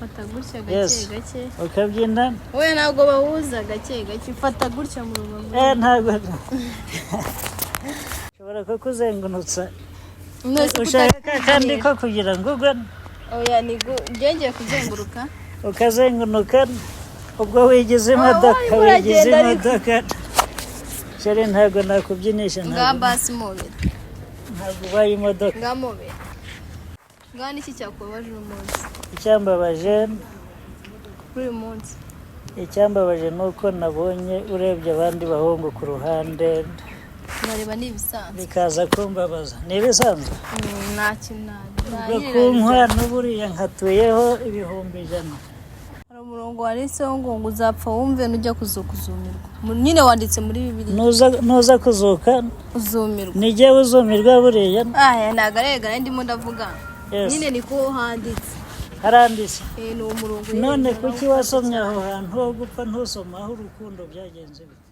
Fata gutya gake gake. Ukabyina. Oya ntabwo bahuza gake gake. Fata gutya mu rubavu. Ntabwo. Ushobora kuzengunutsa. Ushaka kandi ko kugira ngo ugwe. Oya ngiye kuzenguruka. Ukazengunuka ubwo wigize imodoka wigize imodoka. Sheri ntabwo nakubyinisha ntabwo. Nga basi mobile. Ntabwo ubaye imodoka. Nga mobile. Nga niki cyakubabaje umunsi? Icyambabaje uyu munsi. Icyambabaje nuko nabonye urebye abandi bahungu ku ruhande. Bareba nibisanzwe. Bikaza kumbabaza. Nibisanzwe? Nta kintu. Kunkwa n'uburiya nkatuyeho ibihumbi 100. Hari umurongo wanditseho ngo uzapfa wumve nujya kuzumirwa. Nyine wanditse muri Bibiliya. Nuza kuzuka uzumirwa. Nijye uzumirwa buriya. Ntago aregana ndimo ndavuga. Nyine niko handitse. Haranditse. Ni umurongo. None kuki wasomye aho hantu ho gupfa ntusoma aho urukundo byagenze bite?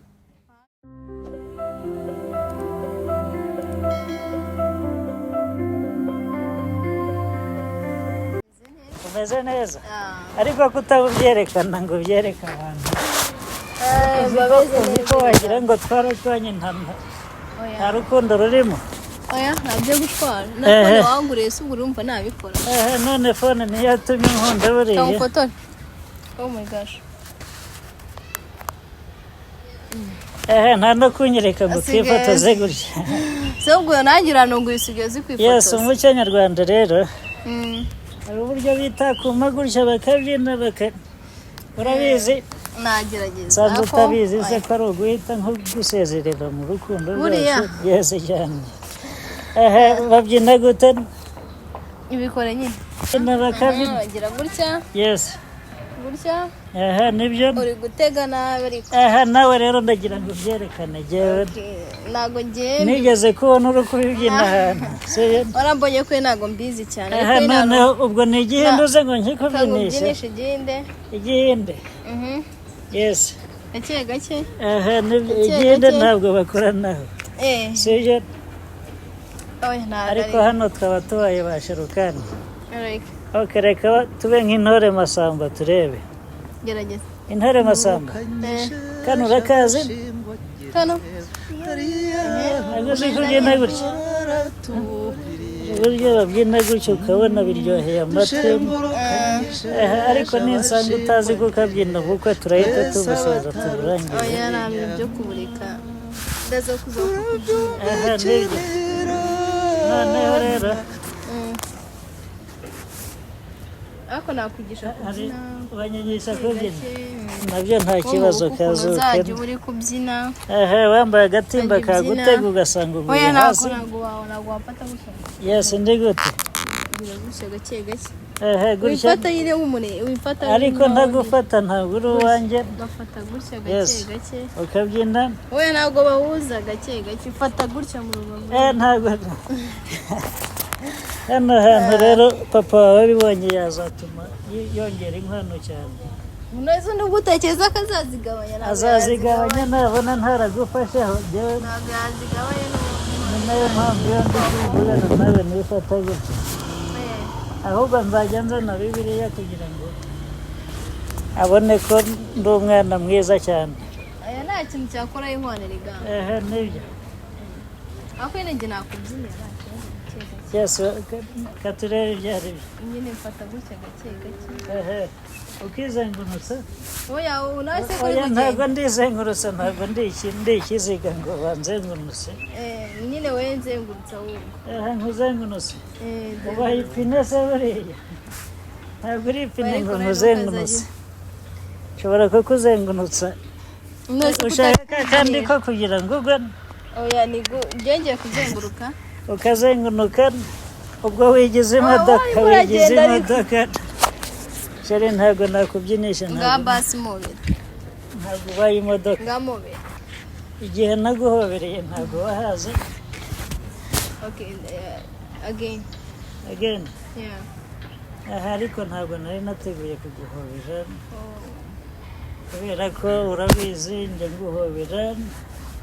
Umeze neza. Ariko kutabyerekana ngo byereka abantu. Ko wagira ngo twaracanye nta rukundo rurimo. Oya ntabyo gutwara. None wanguriye se urumva nabikora. None phone niyo yatumye nkunda buriya. Kamufotore. Oh my gosh. Nta no kunyereka ngo twifotoze gutya. Se ubwo nangira ngo isigaye zikwifotoza. Yes, umuco nyarwanda rero. Hari uburyo bita kuma gutya bakabyina urabizi. Nagerageza. Sanze utabizi se ko ari uguhita nko gusezerera mu rukundo rwose. Yes cyane. Babyina gute? Ibikore nyine. Bakabyina. Bagira gutya. Yes. Gutya. Nibyo. Uri gutega nabi ariko. Nawe rero ndagira ngo byerekane jewe. Nago ngiye. Nigeze kubona uri kubyina ahantu. Warambonye ko nago mbizi cyane. None ubwo ni igihinduze ngo nkikubyinishe. Igihinde. Yes. Gake gake. Igihinde ntabwo bakoranaho. Sije. Ariko hano twaba tubaye ba Sharukhan. Okay, reka tube nk'intore masamba turebe. Gerageza. Intore masamba. Kano urakazi? Kano. Aguzi kubyina gutya. Uburyo babyina gutya ukabona biryoheye amatwi. Ariko ninsanga utazi kukabyina kuko turahita tubusoza tuburangiza. Oya nabyo byo kuburika. Ndazo kuzokubyina. Noneho rero. Ako nakwigisha kubyina. Banyigisha kubyina. Nabyo nta kibazo kazuka. Uzajya uri kubyina. Wambaye agatimba kagutega ugasanga uguye hasi. Oya ntabwo wapata gutya. Yes, ndi gute. Gutya gake gake. Gutya. Wifata yire umune, wifata. Ariko ndagufata ntabwo uri uwanjye. Bafata gutya gake gake. Ukabyina. Oya ntabwo bahuza gake gake. Fata gutya mu rubavu. Ntabwo. Hano hantu rero papa wawe bibonye yazatuma yongera inkwano cyane. Unoze n'ugutekereza ko azazigabanya. Azazigabanya nabona ntaragufasheho. Ntabwo yazigabanya ni nayo mpamvu yo ndikuvugana nawe nifata gutya. Ahubwo nzajya nzana Bibiliya kugira ngo abone ko ndi umwana mwiza cyane. Aya nta kintu cyakora y'inkwano rigamba. Nibyo. Ako njye nakubyinira. Yes, katurere byari. Nyine mfata gutya gake gake. Ukizengurutsa? Oya unase ko oya ntabwo ndizengurutsa ntabwo ndikiziga ngo banzengurutse. Nyine we nzengurutsa wowe. Nkuzengurutse. Uba ipine se buriya. Ntabwo uri ipine ngo nkuzengurutse. Nshobora kukuzengurutsa. Ushaka kandi ko kugira ngo ugwe. Oya ngiye kuzenguruka. Ukazengunuka ubwo wigize imodoka wigize imodoka. Sheri ntabwo nakubyinisha ntabwo. Nga basi mobile. Ntabwo ubaye imodoka. Nga mobile. Igihe naguhobereye ntabwo wahaze. Okay, again. Again? Yeah. Ariko ntabwo nari nateguye kuguhobera. Kubera ko urabizi njye nguhobera.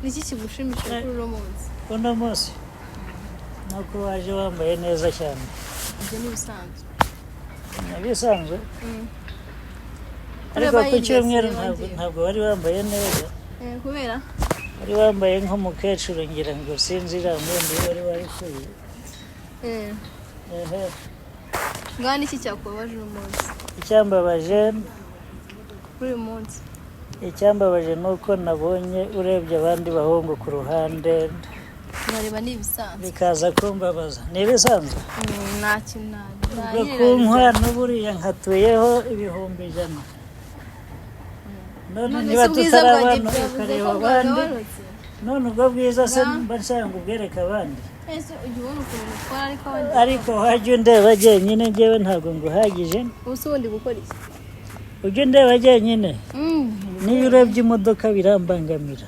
Niki kigushimisha kuri uno munsi? Uno munsi? Nuko waje wambaye neza cyane. Ibyo ni bisanzwe. Nabisanzwe. Ariko ku cyumweru ntabwo wari wambaye neza. Kubera wari wambaye nk'umukecuru ngira ngo sinzira mbundi wari warikuye. Ngani iki cyakubabaje umunsi? Icyambabaje Buri munsi. Icyambabaje nuko nabonye urebye abandi bahungu ku ruhande. Bareba nibisanzwe. Bikaza kumbabaza. Nibisanzwe? Nta kintu. Ubwo kunkwa n'uburiya nkatuyeho ibihumbi 100. None niba tutarabana ukareba abandi. None ubwo bwiza se mba nshaka ubwereka abandi. Ese ujibona ukuntu utwara ariko wajya undeba jyenyine njyewe ntabwo nguhagije. Ubuso ubundi gukora iki? Ujya undeba jyenyine. Niyo urebye imodoka birambangamira.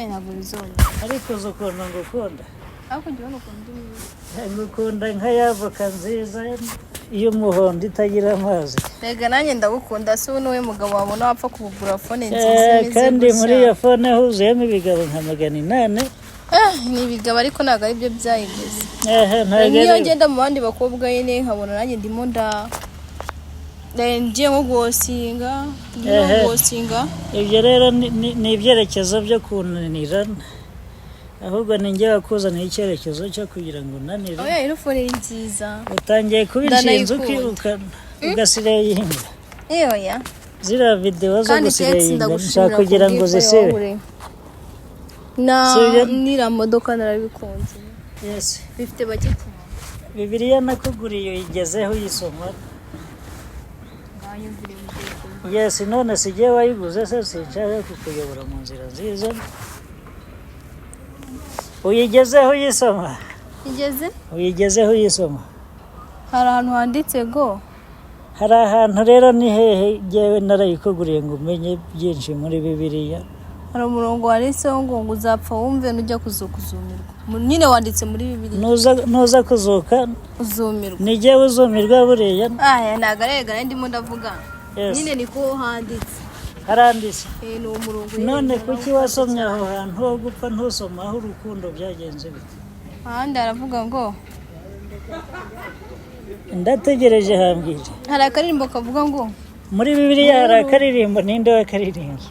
Ntabwo bizona. Ariko zo ukuntu ngukunda. Ariko ujibona ukuntu ngukunda nka yavoka nziza y'umuhondo itagira amazi. Rega nanjye ndagukunda se ubu niwe mugabo wabona wapfa kubugura fone nziza imeze kandi muri iyo fone huzuyemo ibigabo nka 800. Ni ibigabo ariko ntabwo ari byo byayigeze. Niyo ngenda mu bandi bakobwa nyine nkabona nanjye ndimo ngiye nko guhosinga. Ibyo rero ni ibyerekezo byo kunanira. Ahubwo ni njye wakuzaniye icyerekezo cyo kugira ngo unanire. Ino fone ni nziza. Utangiye kubishinza ukiruka ugasireyinga. Oya. Zira video zo gusireyinga nshaka kugira ngo zisebe. Nira modoka narabikunze. Yes. Bifite bake cyane. Bibiliya nakuguriye uyigezeho yisoma. Yes, none sigiye wayiguze se sinshaka kukuyobora mu nzira nziza. Uyigezeho yisoma. Uyigezeho yisoma. Hari ahantu handitse go. Hari ahantu rero ni hehe jewe narayikuguriye ngo umenye byinshi muri Bibiliya. Hari umurongo wanditseho ngo uzapfa wumve nujya kuzumirwa. Nyine wanditse muri Bibiliya. Nuza kuzuka uzumirwa. Ni jewe uzumirwa buriya. Ntago arega ndimo ndavuga. Nyine niko handitse. Haranditse. Ni umurongo. None kuki wasomye aho hantu ho gupfa ntusoma aho urukundo byagenze bite? Ahandi aravuga ngo ndategereje hambire. Hari akaririmbo kavuga ngo muri Bibiliya hari akaririmbo ninde wakaririmba?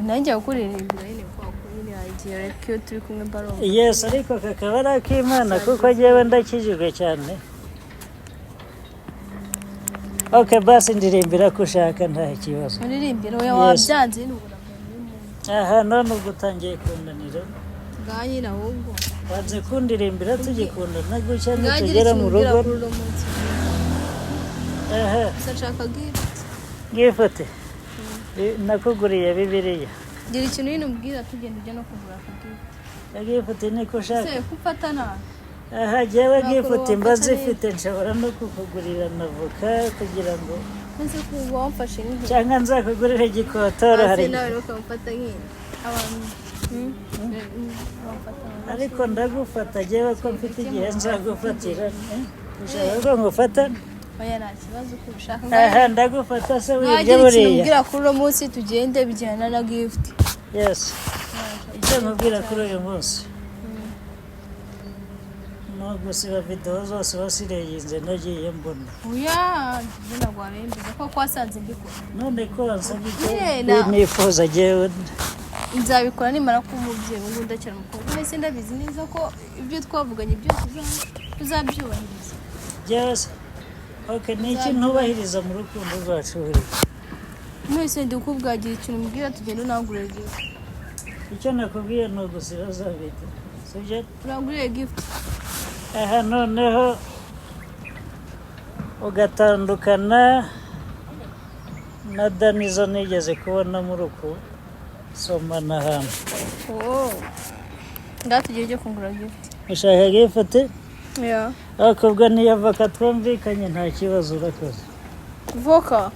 Nanjye ukuririmbira nyine kwa nyine yagiye reka turi kumwe barongo. Yes, ariko kakaba ari ak'Imana kuko jewe ndakijijwe cyane. Okay, basi ndirimbira kushaka nta kibazo. Ndirimbira oya wabyanze n'ubura. None ubwo utangiye kundanira. Nganye nahubwo. Wanze kundirimbira tugikundana gutya nitugera mu rugo. Sashaka gift. Nakuguriye Bibiliya. Gira ikintu nyine umbwira tugenda ujya no kugura ka gift niko ushaka. Se kufatana. Jewe gift mbazifite nshobora no kukugurira navoka kugira ngo nze kuba wamfashe nk'iki. Cyangwa nzakugurira igikotoro hari. Nawe ukamufata nk'iki. Abantu. Ariko ndagufata jewe ko mfite igihe nzagufatira. Ushaka ngo ufata? Oya nta kibazo ko ushaka. Ndagufata se wibye buriya. Ubwira kuri uno munsi tugende bijyana na gift. Yes. Icyo mubwira kuri uyu munsi. No gusiba video zose wasireyinze nagiye mbona. Oya, ndina gwarembiza ko kwasanze mbikora. None ko wansabye nifuza jewe. Nzabikora nimara kumubye ngo ndakira mukobwa. Nese ndabizi neza ko ibyo twavuganye byose tuzabyubahiriza. Yes. Okay, niki ntubahiriza mu rukundo rwacu buri. Mwese ndikubwagira ikintu mbwira tugenda unangurira gift. Icyo nakubwiye no gusira zabite. Suje turangurire gift. Noneho ugatandukana na Danizo nigeze kubona mu ruko soma na hano. Ndatugire cyo kungura gift. Ushaka gift? Yeah. Akubwa ni avoka twumvikanye nta kibazo urakoze. Voka?